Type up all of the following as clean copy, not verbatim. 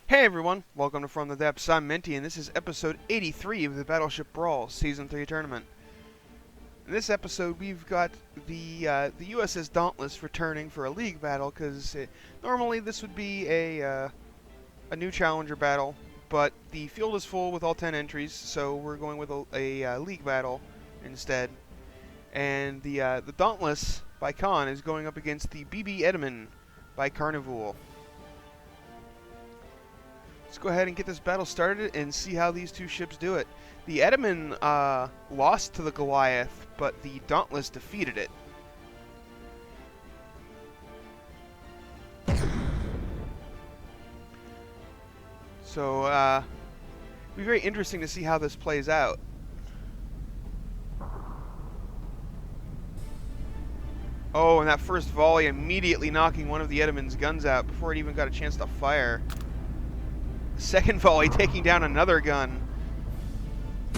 Hey everyone, welcome to From the Depths. I'm Minty, and this is episode 83 of the Battleship Brawl Season 3 tournament. In this episode, we've got the USS Dauntless returning for a league battle, because normally this would be a new challenger battle, but the field is full with all 10 entries, so we're going with a league battle instead. And the Dauntless by Khan is going up against the Etamin by Carnival. Let's go ahead and get this battle started and see how these two ships do it. The Etamin lost to the Goliath, but the Dauntless defeated it. So, it'll be very interesting to see how this plays out. Oh, and that first volley immediately knocking one of the Etamin's guns out before it even got a chance to fire. Second volley taking down another gun.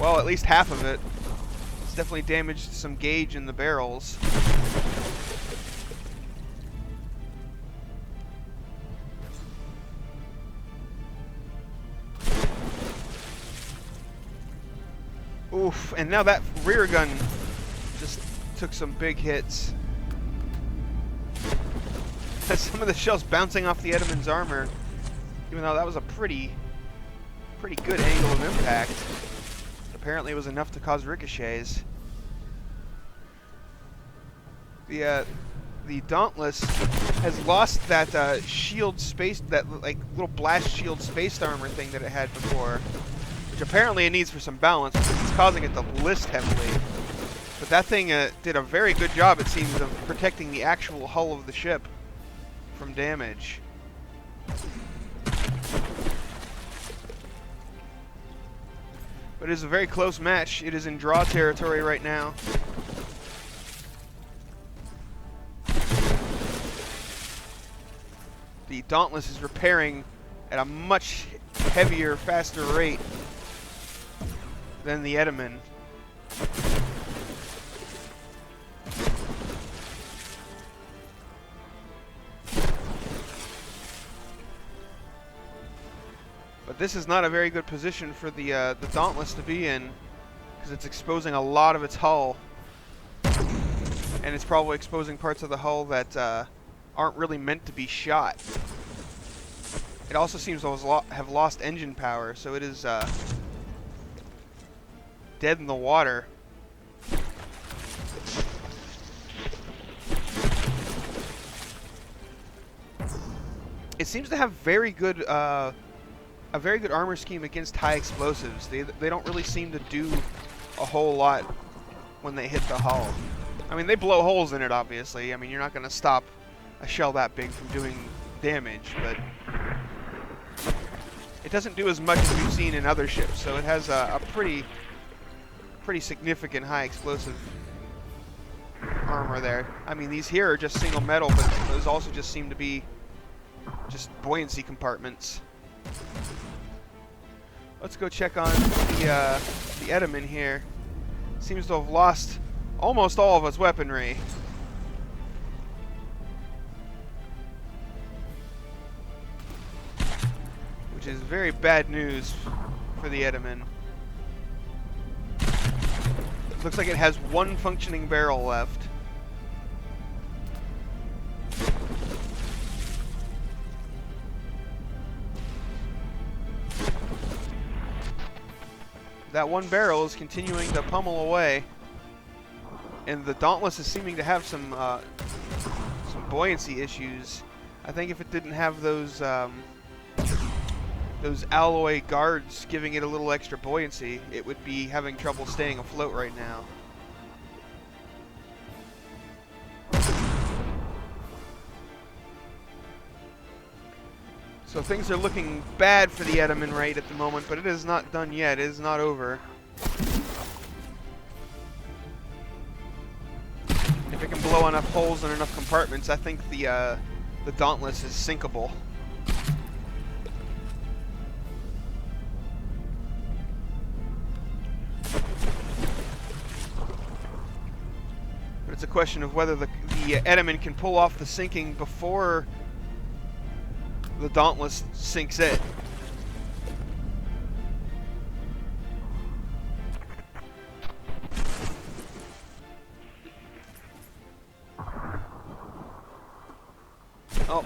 Well, at least half of it. It's definitely damaged some gauge in the barrels. Oof, and now that rear gun just took some big hits. Some of the shells bouncing off the Etamin's armor. Even though that was a pretty good angle of impact. Apparently it was enough to cause ricochets. The Dauntless has lost that shield space, that like little blast shield spaced armor thing that it had before, which apparently it needs for some balance because it's causing it to list heavily. But that thing did a very good job, it seems, of protecting the actual hull of the ship from damage. But it is a very close match. It is in draw territory right now. The Dauntless is repairing at a much heavier, faster rate than the Etamin. But this is not a very good position for the Dauntless to be in, because it's exposing a lot of its hull, and it's probably exposing parts of the hull that aren't really meant to be shot. It also seems to have lost engine power, so it is dead in the water. It seems to have a very good armor scheme against high explosives. They don't really seem to do a whole lot when they hit the hull. I mean, they blow holes in it, obviously. I mean, you're not going to stop a shell that big from doing damage, but it doesn't do as much as we've seen in other ships, so it has a pretty significant high explosive armor there. I mean, these here are just single metal, but those also just seem to be just buoyancy compartments. Let's go check on the Etamin here. Seems to have lost almost all of its weaponry. Which is very bad news for the Etamin. Looks like it has one functioning barrel left. That one barrel is continuing to pummel away, and the Dauntless is seeming to have some buoyancy issues. I think if it didn't have those alloy guards giving it a little extra buoyancy, it would be having trouble staying afloat right now. So things are looking bad for the Etamin right at the moment, but it is not done yet. It is not over. If it can blow enough holes in enough compartments, I think the Dauntless is sinkable. But it's a question of whether the Etamin can pull off the sinking before the Dauntless sinks it.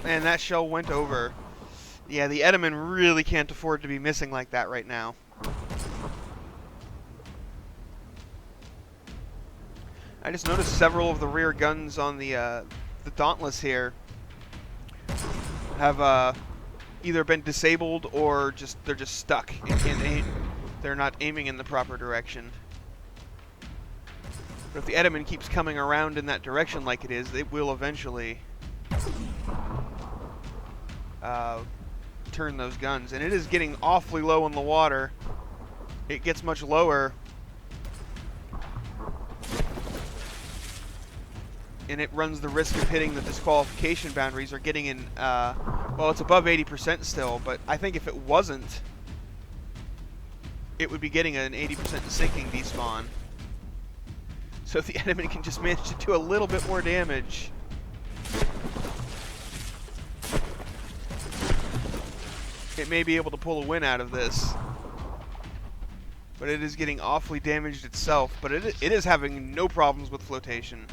and that shell went over. Yeah, the Etamin really can't afford to be missing like that right now. I just noticed several of the rear guns on the Dauntless here have either been disabled or they're just stuck in they're not aiming in the proper direction. But if the Etamin keeps coming around in that direction like it is, it will eventually turn those guns. And it is getting awfully low in the water. It gets much lower, and it runs the risk of hitting the disqualification boundaries or getting in, well, it's above 80% still, but I think if it wasn't, it would be getting an 80% sinking despawn. So if the enemy can just manage to do a little bit more damage, it may be able to pull a win out of this. But it is getting awfully damaged itself, but it is having no problems with flotation.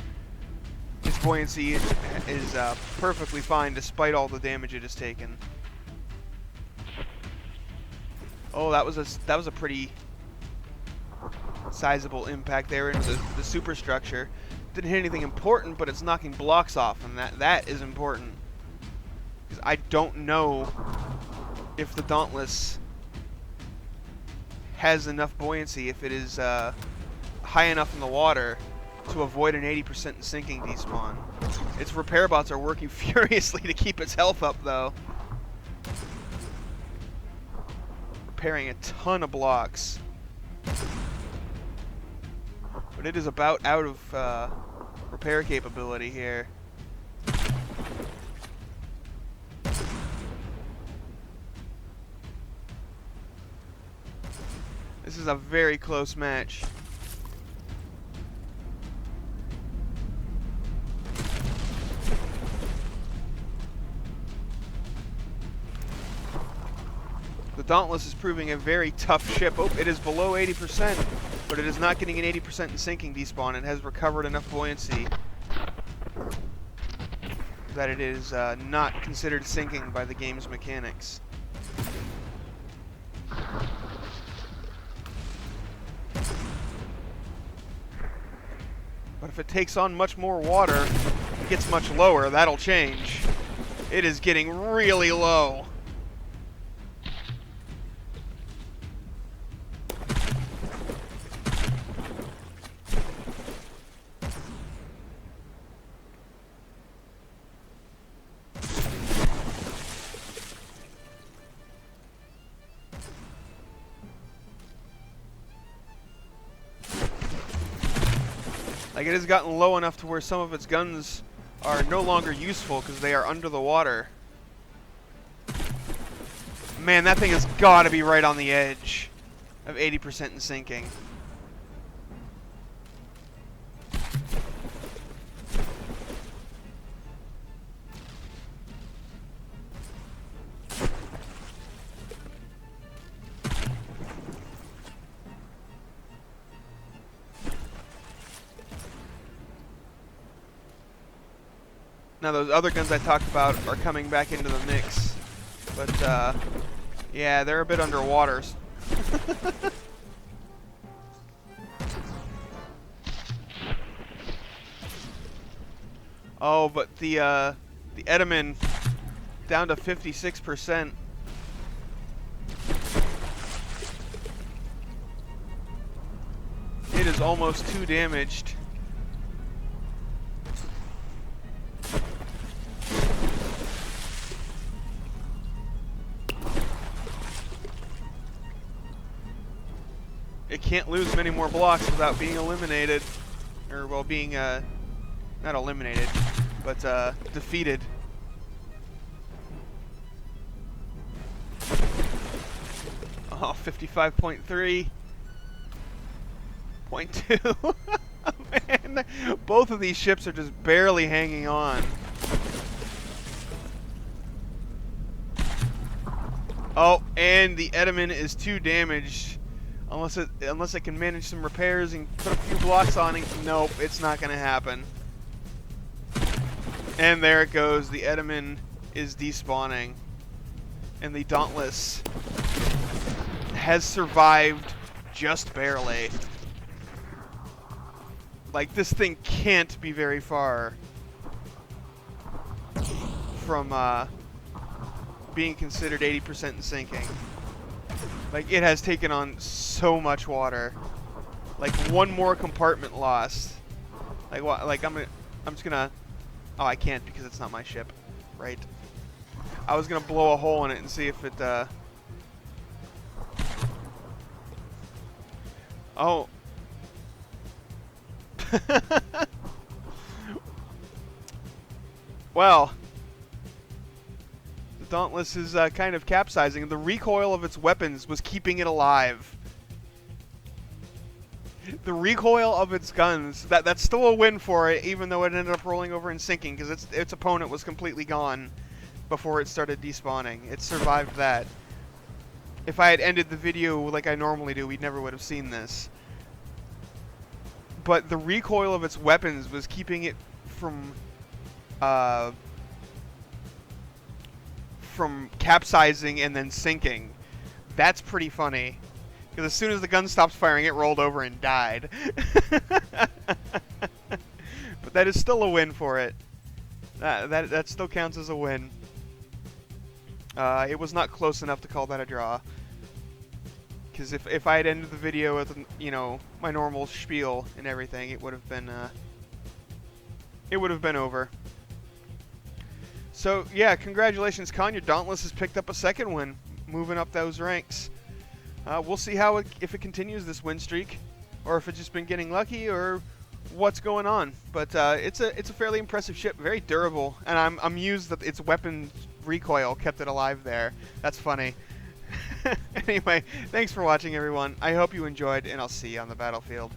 Its buoyancy is perfectly fine despite all the damage it has taken. Oh, that was a pretty sizable impact there into the superstructure. Didn't hit anything important, but it's knocking blocks off, and that is important. Because I don't know if the Dauntless has enough buoyancy, if it is high enough in the water to avoid an 80% sinking despawn. Its repair bots are working furiously to keep its health up, though. Repairing a ton of blocks. But it is about out of repair capability here. This is a very close match. The Dauntless is proving a very tough ship. Oh, it is below 80%, but it is not getting an 80% in sinking despawn. It has recovered enough buoyancy that it is not considered sinking by the game's mechanics. But if it takes on much more water, it gets much lower, that'll change. It is getting really low. Like, it has gotten low enough to where some of its guns are no longer useful because they are under the water. Man, that thing has got to be right on the edge of 80% in sinking. Now those other guns I talked about are coming back into the mix, but yeah, they're a bit underwater. Oh, but the Etamin down to 56%. It is almost too damaged. It can't lose many more blocks without being eliminated, or well, being not eliminated, but defeated. Oh, 55.3. 0.2. Man, both of these ships are just barely hanging on. Oh, and the Etamin is too damaged. Unless it can manage some repairs and put a few blocks on it. Nope, it's not going to happen. And there it goes. The Etamin is despawning, and the Dauntless has survived just barely. Like, this thing can't be very far from being considered 80% in sinking. Like, it has taken on so much water. Like, one more compartment lost. Like, what? Like, I'm just gonna. Oh, I can't because it's not my ship, right? I was gonna blow a hole in it and see if it. Oh. Well, the Dauntless is kind of capsizing. The recoil of its weapons was keeping it alive. The recoil of its guns, that's still a win for it, even though it ended up rolling over and sinking, because its opponent was completely gone before it started despawning. It survived that. If I had ended the video like I normally do, we never would have seen this. But the recoil of its weapons was keeping it from capsizing and then sinking. That's pretty funny. Because as soon as the gun stopped firing, it rolled over and died. But that is still a win for it. That still counts as a win. It was not close enough to call that a draw. Because if I had ended the video with, you know, my normal spiel and everything, it would have been over. So yeah, congratulations, Con. Your Dauntless has picked up a second win, moving up those ranks. We'll see if it continues this win streak, or if it's just been getting lucky, or what's going on. But it's a fairly impressive ship, very durable, and I'm amused that its weapon recoil kept it alive there. That's funny. Anyway, thanks for watching, everyone. I hope you enjoyed, and I'll see you on the battlefield.